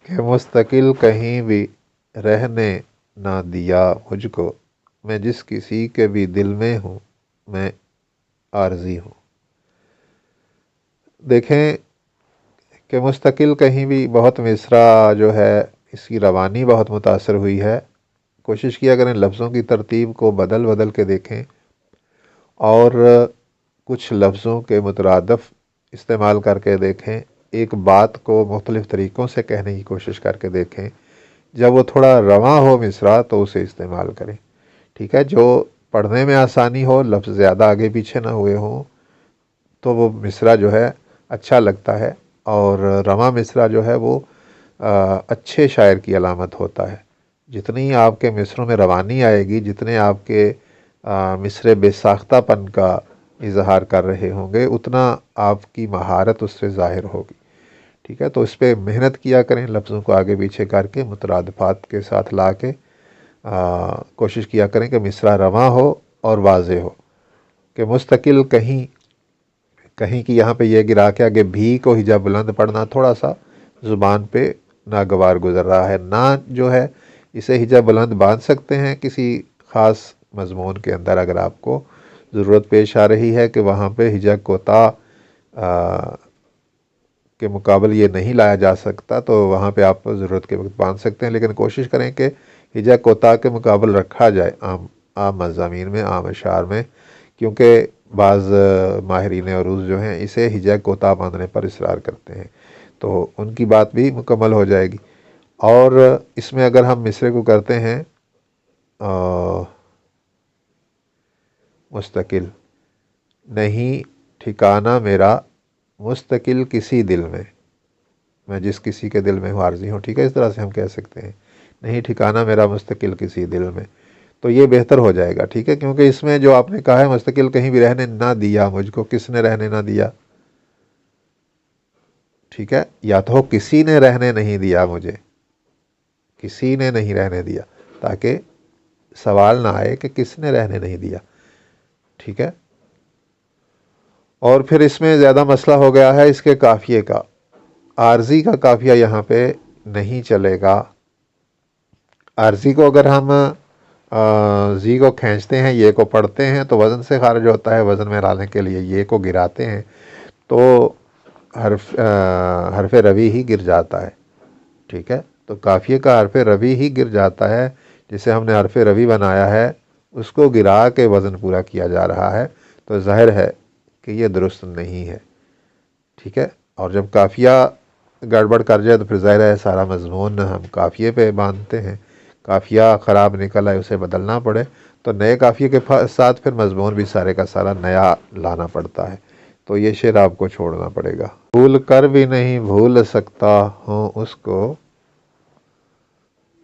کہ مستقل کہیں بھی رہنے نہ دیا مجھ کو، میں جس کسی کے بھی دل میں ہوں میں عارضی ہوں۔ دیکھیں کہ مستقل کہیں بھی بہت مصرع جو ہے اس کی روانی بہت متاثر ہوئی ہے۔ کوشش کیا کریں لفظوں کی ترتیب کو بدل بدل کے دیکھیں اور کچھ لفظوں کے مترادف استعمال کر کے دیکھیں، ایک بات کو مختلف طریقوں سے کہنے کی کوشش کر کے دیکھیں۔ جب وہ تھوڑا رواں ہو مصرع تو اسے استعمال کریں، ٹھیک ہے؟ جو پڑھنے میں آسانی ہو، لفظ زیادہ آگے پیچھے نہ ہوئے ہوں تو وہ مصرع جو ہے اچھا لگتا ہے، اور رواں مصرع جو ہے وہ اچھے شاعر کی علامت ہوتا ہے۔ جتنی آپ کے مصروں میں روانی آئے گی، جتنے آپ کے مصرے بے ساختہ پن کا اظہار کر رہے ہوں گے، اتنا آپ کی مہارت اس سے ظاہر ہوگی، ٹھیک ہے؟ تو اس پہ محنت کیا کریں، لفظوں کو آگے پیچھے کر کے مترادفات کے ساتھ لا کے کوشش کیا کریں کہ مصرع رواں ہو اور واضح ہو۔ کہ مستقل کہیں کی یہاں پہ یہ گرا کے آگے بھی کو ہجا بلند پڑھنا تھوڑا سا زبان پہ ناگوار گزر رہا ہے۔ نہ جو ہے اسے ہجا بلند باندھ سکتے ہیں کسی خاص مضمون کے اندر، اگر آپ کو ضرورت پیش آ رہی ہے کہ وہاں پہ ہجا کوتا کے مقابل یہ نہیں لایا جا سکتا، تو وہاں پہ آپ ضرورت کے وقت باندھ سکتے ہیں، لیکن کوشش کریں کہ ہجا کوتا کے مقابل رکھا جائے عام مضامین میں، عام اشعار میں، کیونکہ بعض ماہرین عروض جو ہیں اسے ہجا کوتا باندھنے پر اصرار کرتے ہیں، تو ان کی بات بھی مکمل ہو جائے گی۔ اور اس میں اگر ہم مصرے کو کرتے ہیں مستقل، نہیں ٹھکانہ میرا مستقل کسی دل میں جس کسی کے دل میں ہوں عارضی ہوں، ٹھیک ہے؟ اس طرح سے ہم کہہ سکتے ہیں، نہیں ٹھکانہ میرا مستقل کسی دل میں، تو یہ بہتر ہو جائے گا، ٹھیک ہے؟ کیونکہ اس میں جو آپ نے کہا ہے مستقل کہیں بھی رہنے نہ دیا مجھ کو، کس نے رہنے نہ دیا؟ ٹھیک ہے؟ یا تو کسی نے رہنے نہیں دیا مجھے، کسی نے نہیں رہنے دیا، تاکہ سوال نہ آئے کہ کس نے رہنے نہیں دیا، ٹھیک ہے؟ اور پھر اس میں زیادہ مسئلہ ہو گیا ہے اس کے قافیے کا۔ عارضی کا قافیہ یہاں پہ نہیں چلے گا۔ عارضی کو اگر ہم زی کو کھینچتے ہیں، یہ کو پڑھتے ہیں تو وزن سے خارج ہوتا ہے، وزن میں لانے کے لیے یہ کو گراتے ہیں تو حرف روی ہی گر جاتا ہے، ٹھیک ہے؟ تو قافیے کا حرف روی ہی گر جاتا ہے، جسے ہم نے حرف روی بنایا ہے اس کو گرا کے وزن پورا کیا جا رہا ہے، تو ظاہر ہے کہ یہ درست نہیں ہے، ٹھیک ہے؟ اور جب قافیہ گڑبڑ کر جائے تو پھر ظاہر ہے سارا مضمون ہم قافیے پہ باندھتے ہیں، قافیہ خراب نکل آئے اسے بدلنا پڑے تو نئے قافیے کے ساتھ پھر مضمون بھی سارے کا سارا نیا لانا پڑتا ہے، تو یہ شعر آپ کو چھوڑنا پڑے گا۔ بھول کر بھی نہیں بھول سکتا ہوں اس کو،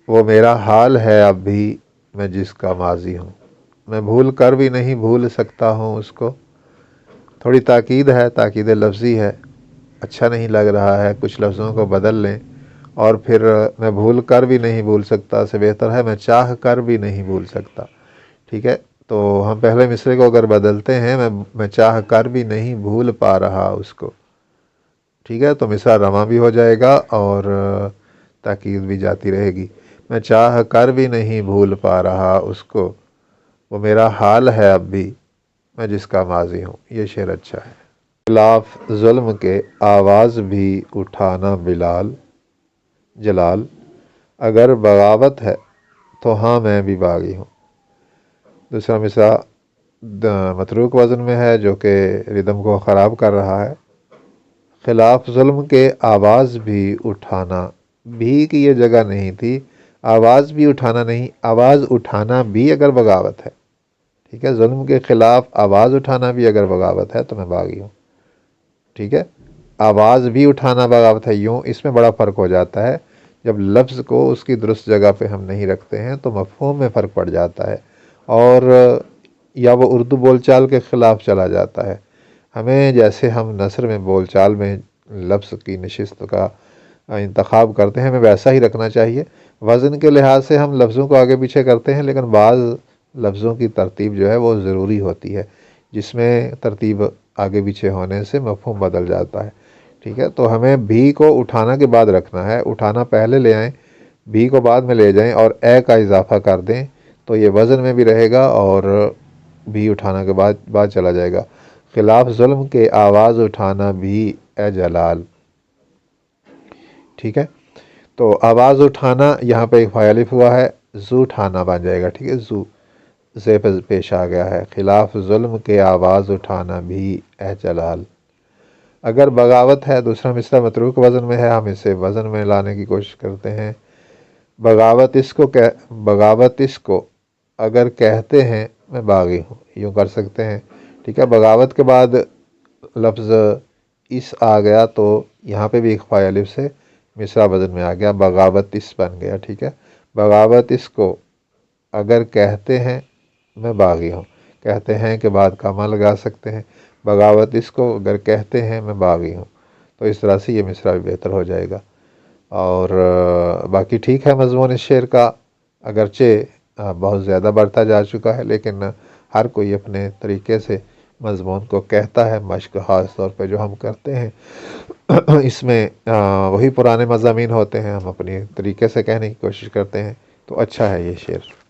وہ میرا حال ہے اب بھی میں جس کا ماضی ہوں۔ میں بھول کر بھی نہیں بھول سکتا ہوں اس کو، تھوڑی تاکید ہے، تاکید لفظی ہے، اچھا نہیں لگ رہا ہے، کچھ لفظوں کو بدل لیں۔ اور پھر میں بھول کر بھی نہیں بھول سکتا سے بہتر ہے میں چاہ کر بھی نہیں بھول سکتا، ٹھیک ہے؟ تو ہم پہلے مصرے کو اگر بدلتے ہیں میں چاہ کر بھی نہیں بھول پا رہا اس کو، ٹھیک ہے؟ تو مصرع رواں بھی ہو جائے گا اور تاکید بھی جاتی رہے گی۔ میں چاہ کر بھی نہیں بھول پا رہا اس کو، وہ میرا حال ہے اب بھی میں جس کا ماضی ہوں۔ یہ شعر اچھا ہے۔ خلاف ظلم کے آواز بھی اٹھانا بلال جلال، اگر بغاوت ہے تو ہاں میں بھی باغی ہوں۔ دوسرا مصرع متروک وزن میں ہے جو کہ ردم کو خراب کر رہا ہے۔ خلاف ظلم کے آواز بھی اٹھانا، بھی کی یہ جگہ نہیں تھی، آواز بھی اٹھانا نہیں، آواز اٹھانا بھی اگر بغاوت ہے، ٹھیک ہے؟ ظلم کے خلاف آواز اٹھانا بھی اگر بغاوت ہے تو میں باغی ہوں، ٹھیک ہے؟ آواز بھی اٹھانا بغاوت ہے، یوں اس میں بڑا فرق ہو جاتا ہے، جب لفظ کو اس کی درست جگہ پہ ہم نہیں رکھتے ہیں تو مفہوم میں فرق پڑ جاتا ہے، اور یا وہ اردو بول چال کے خلاف چلا جاتا ہے۔ ہمیں جیسے ہم نثر میں بول چال میں لفظ کی نشست کا انتخاب کرتے ہیں ہمیں ویسا ہی رکھنا چاہیے۔ وزن کے لحاظ سے ہم لفظوں کو آگے پیچھے کرتے ہیں، لیکن بعض لفظوں کی ترتیب جو ہے وہ ضروری ہوتی ہے، جس میں ترتیب آگے پیچھے ہونے سے مفہوم بدل جاتا ہے، ٹھیک ہے، تو ہمیں بھی کو اٹھانا کے بعد رکھنا ہے، اٹھانا پہلے لے آئیں، بھی کو بعد میں لے جائیں اور اے کا اضافہ کر دیں تو یہ وزن میں بھی رہے گا اور بھی اٹھانا کے بعد چلا جائے گا۔ خلاف ظلم کے آواز اٹھانا بھی اے جلال، ٹھیک ہے، تو آواز اٹھانا یہاں پہ ایک فاعل الف ہوا ہے، زو اٹھانا بن جائے گا، ٹھیک ہے، زو سے پیش آ گیا ہے، خلاف ظلم کے آواز اٹھانا بھی اے جلال۔ اگر بغاوت ہے، دوسرا مصرع متروک وزن میں ہے، ہم اسے وزن میں لانے کی کوشش کرتے ہیں۔ بغاوت اس کو اگر کہتے ہیں میں باغی ہوں، یوں کر سکتے ہیں، ٹھیک ہے۔ بغاوت کے بعد لفظ اس آ گیا تو یہاں پہ بھی ایک فاعل الف سے مصرع وزن میں آ گیا، بغاوت اس بن گیا، ٹھیک ہے۔ بغاوت اس کو اگر کہتے ہیں میں باغی ہوں، کہتے ہیں کہ بعد کامہ لگا سکتے ہیں، بغاوت اس کو اگر کہتے ہیں میں باغی ہوں، تو اس طرح سے یہ مصرع بھی بہتر ہو جائے گا۔ اور باقی ٹھیک ہے مضمون اس شعر کا، اگرچہ بہت زیادہ بڑھتا جا چکا ہے، لیکن ہر کوئی اپنے طریقے سے مضمون کو کہتا ہے، مشق خاص طور پہ جو ہم کرتے ہیں اس میں وہی پرانے مضامین ہوتے ہیں، ہم اپنی طریقے سے کہنے کی کوشش کرتے ہیں، تو اچھا ہے یہ شعر۔